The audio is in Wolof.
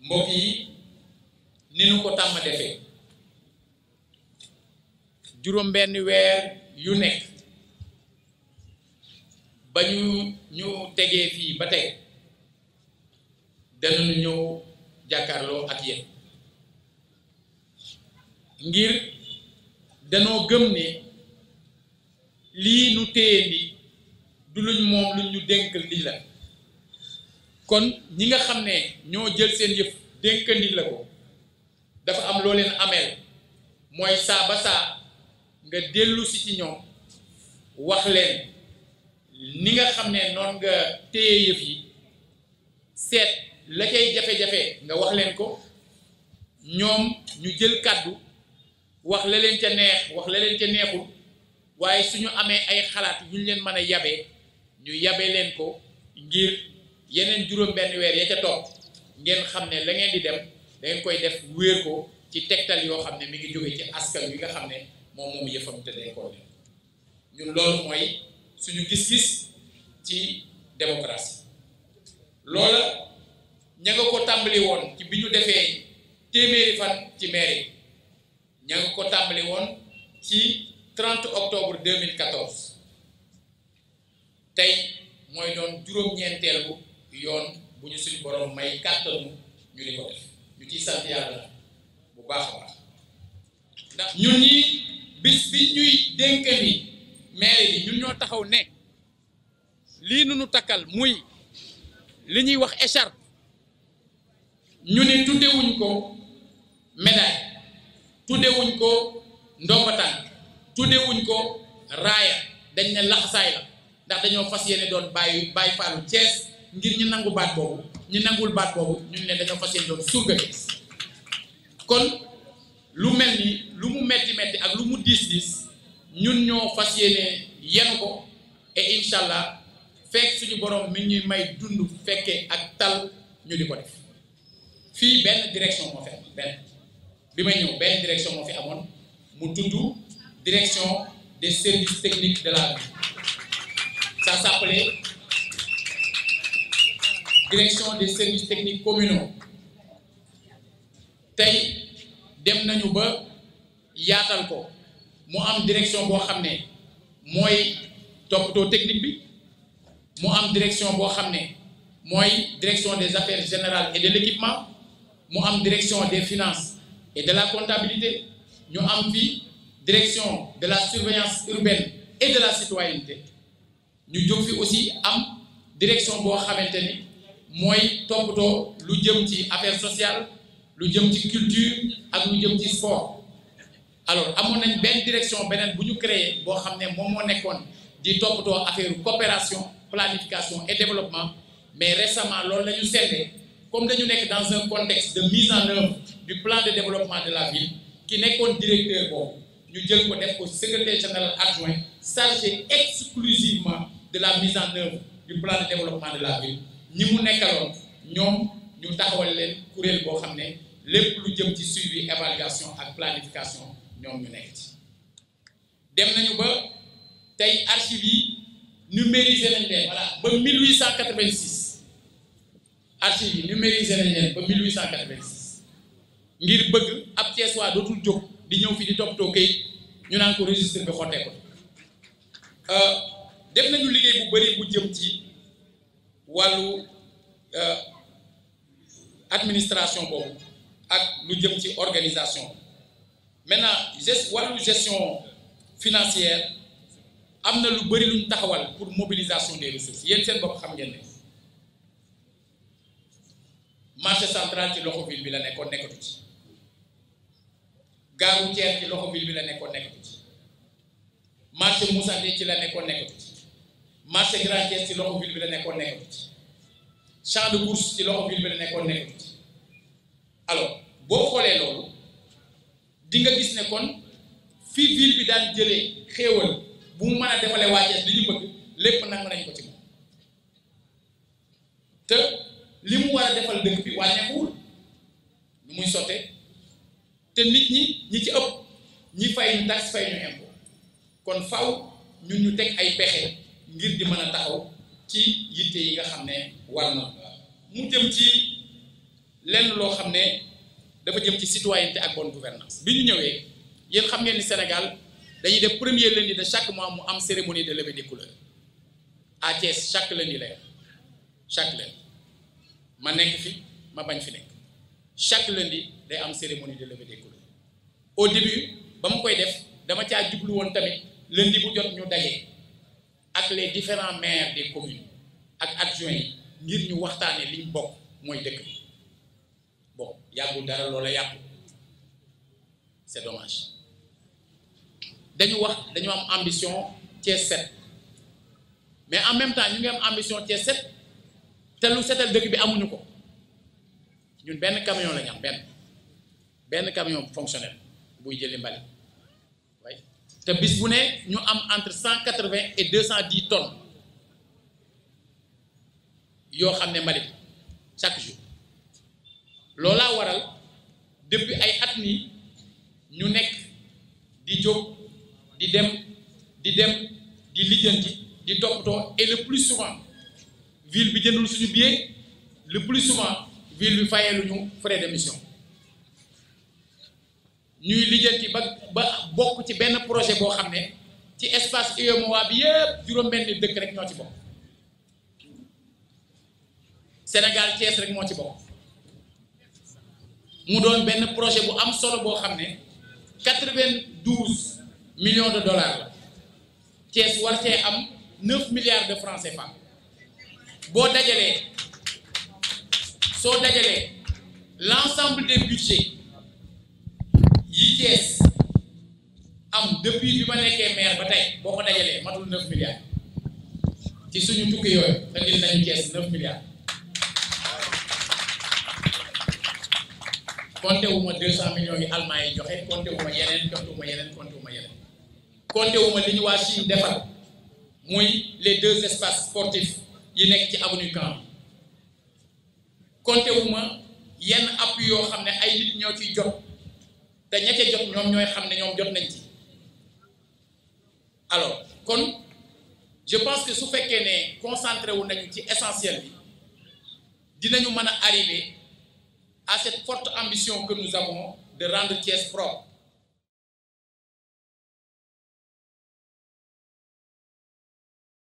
mbokk yi ni nu ko tàmm defee juróom benn weer yu nekk ba ñu tegee fii ba tey danañu ñëw jàkkaarloo ak yéen ngir danoo gëm ne lii nu téye ni du luñ moom luñ ñu dénk lii la kon ñi nga xam ne ñoo jël seen yëf dénkandi la ko dafa am loo leen ameel mooy saa ba saa nga dellu si ci ñoom wax leen ni nga xam ne noonu nga téye yëf yi seet la cay jafe-jafe nga wax leen ko ñoom ñu jël kàddu wax la leen ca neex wax la leen ca neexul waaye suñu amee ay xalaat yu ñu leen mën a yabee ñu yabee leen ko ngir yeneen juróom benn weer ya ca topp ngeen xam ne la ngeen di dem da ngeen koy def wéer ko ci tegtal yoo xam ne mi ngi jóge ci askan wi nga xam ne moom yëfam te day ko def ñun loolu mooy suñu gis-gis ci démocratie loola ña nga ko tàmbali woon ci bi ñu defee téeméeri fan ci mairie ña nga ko tàmbali woon ci 30 octobre 2014 tey mooy doon juróom-ñeenteelu yoon bu ñu suñu borom may kàttanu ñu di ko def ñu ciy sant yàlla bu baax a baax ndax ñun ñi bis bi ñuy dénk ni mairie bi ñun ñoo taxaw ne lii nu nu takkal muy li ñuy wax écharpe ñu ne tuddewuñ ko médaille tuddewuñ ko ndombataan tuddewuñ ko raaya dañ ne laxasaay la ndax dañoo fas yéene doon bàyyi faalu Thiès ngir ñu nangu baat boobu ñu nangul baat boobu ñun ne dañoo fas yéene doon surga Thiès kon lu mel ni lu mu metti ak lu mu diis ñun ñoo fas yéene yenu ko et incha allah fekk suñu borom mi ñuy may dund fekkee ak tal ñu di ko def fii benn direction moo fi am bi may ñëw benn direction moo fi amoon mu tudd direction des services techniques de la ville ça s'appelait direction des services techniques communaux tey dem nañu ba yaatal ko mu am direction boo xam ne mooy toppatoo technique bi mu am direction boo xam ne mooy direction des affaires générales et de l'équipement mu am direction des finances et de la comptabilité ñu am fii direction de la surveillance urbaine et de la citoyenneté ñu jóg fi aussi am direction boo xamante ni mooy toppatoo lu jëm ci affaires sociales lu jëm ci culture ak lu jëm ci sport alors amoon nañ benn direction beneen bu ñu créé boo xam ne moom moo nekkoon di toppatoo affaire coopération planification et développement mais récemment loolu la ñu seetee comme dañu nekk dans un contexte de mise en œuvre du plan de développement de la ville ki nekkoon directeur boobu ñu jël ko def ko secrétaire général adjoint chargé exclusivement de la mise en œuvre du plan de développement de la ville ñi mu nekkaloon ñoom ñu taxawal leen kuréel boo xam ne lépp lu jëm ci suivi évaluation ak planification ñoom ñu nekk ci dem nañu ba tey archives yi numérisé nañ leen voilà ba 1886 archives yi numérisé nañ leen ba 1886 ngir bëgg ab Thiessois dootul jóg di ñëw fii di toppatoo kayit ñu naan ko registre bi xottee ko def nañu liggéey bu bari bu jëm ci wàllu administration boobu ak lu jëm ci organisation maintenant wàllu gestion financière am na lu bari lu ñu taxawal pour mobilisation des ressources yéen seen bopp xam ngeen ne marché central ci loxo ville bi la nekkoon nekkatu ci gare routière ci loxo ville bi la nekkoon nekkatu ci marché Moussante ci la nekkoon nekkatu ci marché Grand Thiès ci loxo ville bi la nekkoon nekkatu ci champ de course ci loxo ville bi la nekkoon nekkatu ci alors boo xoolee loolu di nga gis ne kon fii ville bi daan jëlee xéewal bu mu mën a defalee waa Thiès li ñu bëgg lépp nangu nañ ko ci moom te li mu war a defal dëkk bi wàññeekuwul lu muy sotte te nit ñi ci ëpp ñi fay ñu taxe fay ñu impôt kon faw ñun ñu teg ay pexe ngir di mën a taxaw ci yitte yi nga xam ne war na mu jëm ci lenn loo xam ne dafa jëm ci citoyenneté ak bonne gouvernance bi ñu ñëwee yéen xam ngeen ni Sénégal dañuy def premier lundi de chaque mois mu am cérémonie de levée des couleurs à Thiès chaque lundi lay chaque lundi ma nekk fi ma bañ fi nekk chaque lundi day am cérémonie de levée des couleurs au début ba ma koy def dama caa jublu woon tamit lundi bu jot ñu daje ak les différents maires des communes ak adjoints yi ngir ñu waxtaanee liñ bokk mooy dëkk bi bon yàggul dara loola yàqu c'est dommage dañu am ambition Thiès set mais en même temps ñu ngi am ambition Thiès set te lu setal dëkk bi amuñu ko ñun benn camion la ñu am benn camion fonctionnel buy jëli mbali way te bis bu ne ñu am entre 180 et 210 tonnes yoo xam ne mbalit chaque jour loolaa waral depuis ay at nii ñu nekk di jóg di dem di lijjanti di toppatoo et le plus souvent ville bi jëndul suñu billet le plus souvent ville bi fayeelu ñu frais d'émission ñuy lijjanti ba bokk ci benn projet boo xam ne ci espace UEMOA bi yëpp juróom-benn dëkk rek ñoo ci bokk Sénégal Thiès rek moo ci bokk mu doon benn projet bu am solo boo xam ne 92 millions de dollars la Thiès war cee am 9 milliards de francs CFA soo dajalee l'ensemble des budgets yi Thiès am depuis bi ma nekkee maire ba tey boo ko dajalee matul 9 milliards ci suñu tukki yooyu indil nañu Thiès 9 milliards compté wu ma 200 millions yi allemand yi joxe compté wu ma yeneen compté wu ma li ñu waa Chine defal muy les 2 espaces sportifs yi nekk ci avenue Caen compté wu ma yenn appui yoo xam ne ay nit ñoo ciy jot te ña ca jot ñoom ñooy xam ne ñoom jot nañ ci alors kon je pense que su fekkee ne concentré wu nañu ci essentiel bi dinañu mën a arriver à cette forte ambition que nous avons de rendre Thiès propre